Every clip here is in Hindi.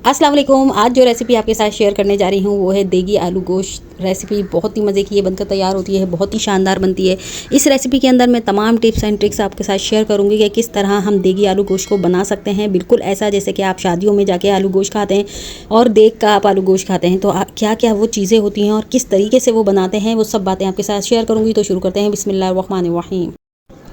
अस्सलाम वालेकुम। आज जो रेसिपी आपके साथ शेयर करने जा रही हूँ वो है देगी आलू गोश्त रेसिपी। बहुत ही मज़े की ये बनकर तैयार होती है, बहुत ही शानदार बनती है। इस रेसिपी के अंदर मैं तमाम टिप्स एंड ट्रिक्स आपके साथ शेयर करूँगी कि किस तरह हम देगी आलू गोश्त को बना सकते हैं, बिल्कुल ऐसा जैसे कि आप शादियों में जाके आलू गोश्त खाते हैं और देग का आप आलू गोश्त खाते हैं। तो क्या क्या वो चीज़ें होती हैं और किस तरीके से वो बनाते हैं, वो सब बातें आपके साथ शेयर करूँगी। तो शुरू करते हैं। बिस्मिल्लाहिर्रहमानिर्रहीम।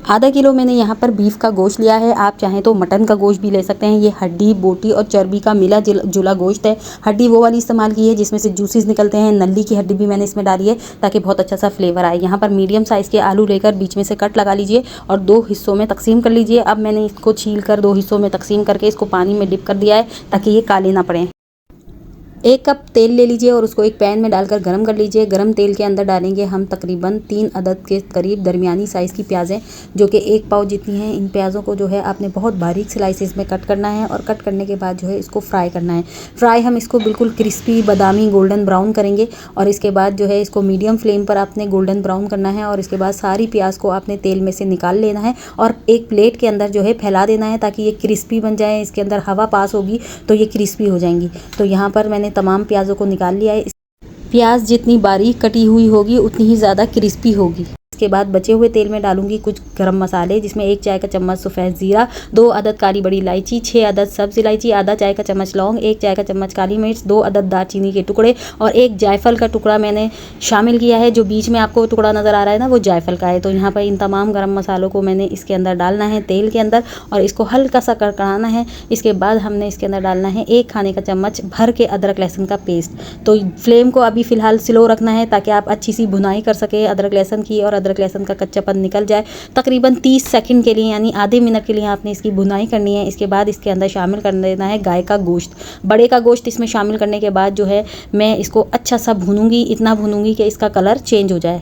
आधा किलो मैंने यहाँ पर बीफ का गोश्त लिया है। आप चाहें तो मटन का गोश्त भी ले सकते हैं। ये हड्डी, बोटी और चर्बी का मिला जुला गोश्त है। हड्डी वो वाली इस्तेमाल की है जिसमें से जूसेस निकलते हैं। नल्ली की हड्डी भी मैंने इसमें डाली है ताकि बहुत अच्छा सा फ्लेवर आए। यहाँ पर मीडियम साइज़ के आलू लेकर बीच में से कट लगा लीजिए और 2 हिस्सों में तकसीम कर लीजिए। अब मैंने इसको छील कर 2 हिस्सों में तकसीम करके इसको पानी में डिप कर दिया है ताकि ये काले ना पड़ें। 1 कप तेल ले लीजिए और उसको एक पैन में डालकर गरम कर लीजिए। गरम तेल के अंदर डालेंगे हम तकरीबन 3 अदद के करीब दरमियानी साइज़ की प्याज़ें, जो कि 1 पाव जितनी हैं। इन प्याज़ों को जो है आपने बहुत बारीक स्लाइसेस में कट करना है और कट करने के बाद जो है इसको फ्राई करना है। फ्राई हम इसको बिल्कुल क्रिस्पी बादामी गोल्डन ब्राउन करेंगे और इसके बाद जो है इसको मीडियम फ्लेम पर आपने गोल्डन ब्राउन करना है और इसके बाद सारी प्याज को आपने तेल में से निकाल लेना है और एक प्लेट के अंदर जो है फैला देना है ताकि ये क्रिस्पी बन जाए। इसके अंदर हवा पास होगी तो ये क्रिस्पी हो जाएंगी। तो यहाँ पर मैंने तमाम प्याज़ों को निकाल लिया है। प्याज जितनी बारीक कटी हुई होगी उतनी ही ज़्यादा क्रिस्पी होगी। इसके बाद बचे हुए तेल में डालूंगी कुछ गरम मसाले, जिसमें 1 चाय का चम्मच सफ़ेद ज़ीरा, 2 अदद काली बड़ी इलायची, 6 अदद सब्ज़ इलायची, आधा चाय का चम्मच लौंग, 1 चाय का चम्मच काली मिर्च, 2 अदद दालचीनी के टुकड़े और 1 जायफल का टुकड़ा मैंने शामिल किया है। जो बीच में आपको टुकड़ा नज़र आ रहा है ना, वो जायफल का है। तो यहाँ पर इन तमाम गरम मसालों को मैंने इसके अंदर डालना है तेल के अंदर और इसको हल्का सा कड़कड़ाना है। इसके बाद हमने इसके अंदर डालना है 1 खाने का चम्मच भर के अदरक लहसुन का पेस्ट। तो फ्लेम को अभी फ़िलहाल स्लो रखना है ताकि आप अच्छी सी भुनाई कर सके अदरक लहसुन की और अदरक लहसुन का कच्चापन निकल जाए। तकरीबन 30 सेकंड के लिए यानी आधे मिनट के लिए आपने इसकी भुनाई करनी है। इसके बाद इसके अंदर शामिल कर देना है गाय का गोश्त, बड़े का गोश्त। इसमें शामिल करने के बाद जो है मैं इसको अच्छा सा भूनूंगी, इतना भूनूंगी कि इसका कलर चेंज हो जाए।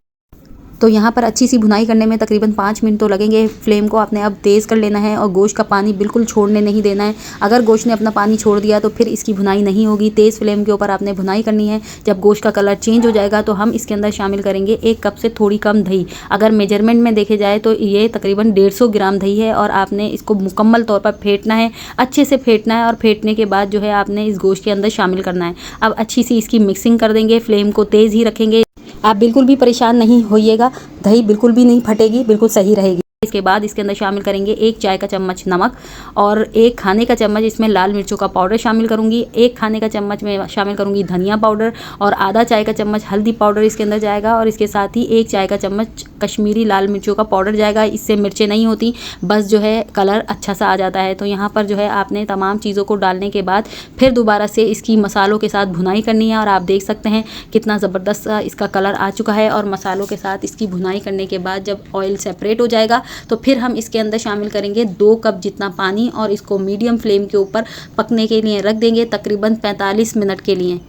तो यहाँ पर अच्छी सी भुनाई करने में तकरीबन 5 मिनट तो लगेंगे। फ्लेम को आपने अब तेज़ कर लेना है और गोश्त का पानी बिल्कुल छोड़ने नहीं देना है। अगर गोश्त ने अपना पानी छोड़ दिया तो फिर इसकी भुनाई नहीं होगी। तेज़ फ्लेम के ऊपर आपने भुनाई करनी है। जब गोश्त का कलर चेंज हो जाएगा तो हम इसके अंदर शामिल करेंगे 1 कप से थोड़ी कम दही। अगर मेजरमेंट में देखे जाए तो ये तकरीबन 150 ग्राम दही है और आपने इसको मुकम्मल तौर पर फेंटना है, अच्छे से फेंटना है और फेंटने के बाद जो है आपने इस गोश्त के अंदर शामिल करना है। अब अच्छी सी इसकी मिक्सिंग कर देंगे। फ्लेम को तेज़ ही रखेंगे। आप बिल्कुल भी परेशान नहीं होइएगा, दही बिल्कुल भी नहीं फटेगी, बिल्कुल सही रहेगी। इसके बाद इसके अंदर शामिल करेंगे 1 चाय का चम्मच नमक और 1 खाने का चम्मच इसमें लाल मिर्चों का पाउडर शामिल करूंगी। 1 खाने का चम्मच में शामिल करूंगी धनिया पाउडर और आधा चाय का चम्मच हल्दी पाउडर इसके अंदर जाएगा और इसके साथ ही 1 चाय का चम्मच कश्मीरी लाल मिर्चों का पाउडर जाएगा। इससे मिर्चें नहीं होती, बस जो है कलर अच्छा सा आ जाता है। तो यहाँ पर जो है आपने तमाम चीज़ों को डालने के बाद फिर दोबारा से इसकी मसालों के साथ भुनाई करनी है और आप देख सकते हैं कितना ज़बरदस्त इसका कलर आ चुका है। और मसालों के साथ इसकी भुनाई करने के बाद जब ऑयल सेपरेट हो जाएगा तो फिर हम इसके अंदर शामिल करेंगे 2 कप जितना पानी और इसको मीडियम फ्लेम के ऊपर पकने के लिए रख देंगे तकरीबन 45 मिनट के लिए।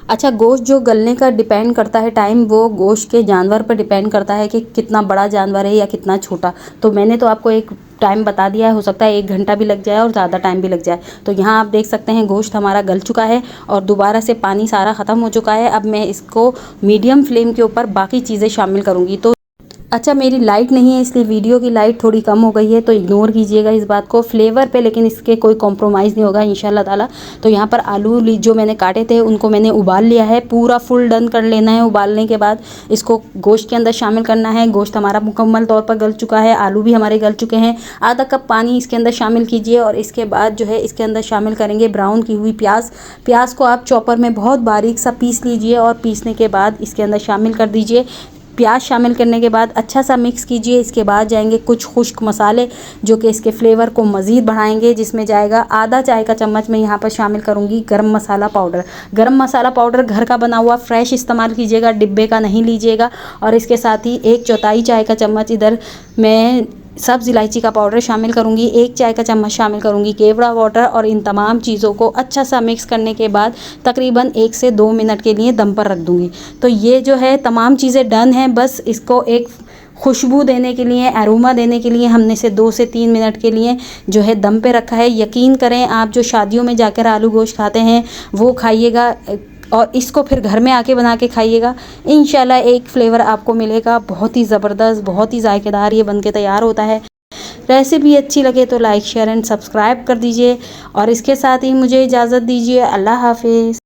अच्छा, गोश्त जो गलने का डिपेंड करता है टाइम, वो गोश्त के जानवर पर डिपेंड करता है कि कितना बड़ा जानवर है या कितना छोटा। तो मैंने तो आपको एक टाइम बता दिया है, हो सकता है 1 घंटा भी लग जाए और ज़्यादा टाइम भी लग जाए। तो यहाँ आप देख सकते हैं गोश्त हमारा गल चुका है और दोबारा से पानी सारा ख़त्म हो चुका है। अब मैं इसको मीडियम फ्लेम के ऊपर बाकी चीज़ें शामिल करूँगी। तो अच्छा, मेरी लाइट नहीं है इसलिए वीडियो की लाइट थोड़ी कम हो गई है, तो इग्नोर कीजिएगा इस बात को। फ्लेवर पे लेकिन इसके कोई कॉम्प्रोमाइज़ नहीं होगा इंशाल्लाह ताला। तो यहाँ पर आलू जो मैंने काटे थे उनको मैंने उबाल लिया है, पूरा फुल डन कर लेना है। उबालने के बाद इसको गोश्त के अंदर शामिल करना है। गोश्त हमारा मुकम्मल तौर पर गल चुका है, आलू भी हमारे गल चुके हैं। आधा कप पानी इसके अंदर शामिल कीजिए और इसके बाद जो है इसके अंदर शामिल करेंगे ब्राउन की हुई प्याज। प्याज को आप चॉपर में बहुत बारीक सा पीस लीजिए और पीसने के बाद इसके अंदर शामिल कर दीजिए। प्याज शामिल करने के बाद अच्छा सा मिक्स कीजिए। इसके बाद जाएंगे कुछ खुश्क मसाले जो कि इसके फ्लेवर को मज़ीद बढ़ाएंगे, जिसमें जाएगा आधा चाय का चम्मच मैं यहाँ पर शामिल करूँगी गरम मसाला पाउडर। गरम मसाला पाउडर घर का बना हुआ फ्रेश इस्तेमाल कीजिएगा, डिब्बे का नहीं लीजिएगा। और इसके साथ ही 1/4 चाय का चम्मच इधर मैं सब्ज़ इलायची का पाउडर शामिल करूँगी। 1 चाय का चम्मच शामिल करूँगी केवड़ा वाटर और इन तमाम चीज़ों को अच्छा सा मिक्स करने के बाद तकरीबन 1 से 2 मिनट के लिए दम पर रख दूँगी। तो ये जो है तमाम चीज़ें डन हैं। बस इसको एक खुशबू देने के लिए, अरोमा देने के लिए हमने से 2 से 3 मिनट के लिए जो है दम पे रखा है। यकीन करें, आप जो शादियों में जाकर आलू गोश्त खाते हैं वो खाइएगा और इसको फिर घर में आके बना के खाइएगा। इंशाल्लाह एक फ्लेवर आपको मिलेगा बहुत ही ज़बरदस्त, बहुत ही जायकेदार ये बन के तैयार होता है। रेसिपी अच्छी लगे तो लाइक शेयर एंड सब्सक्राइब कर दीजिए और इसके साथ ही मुझे इजाज़त दीजिए। अल्लाह हाफिज़।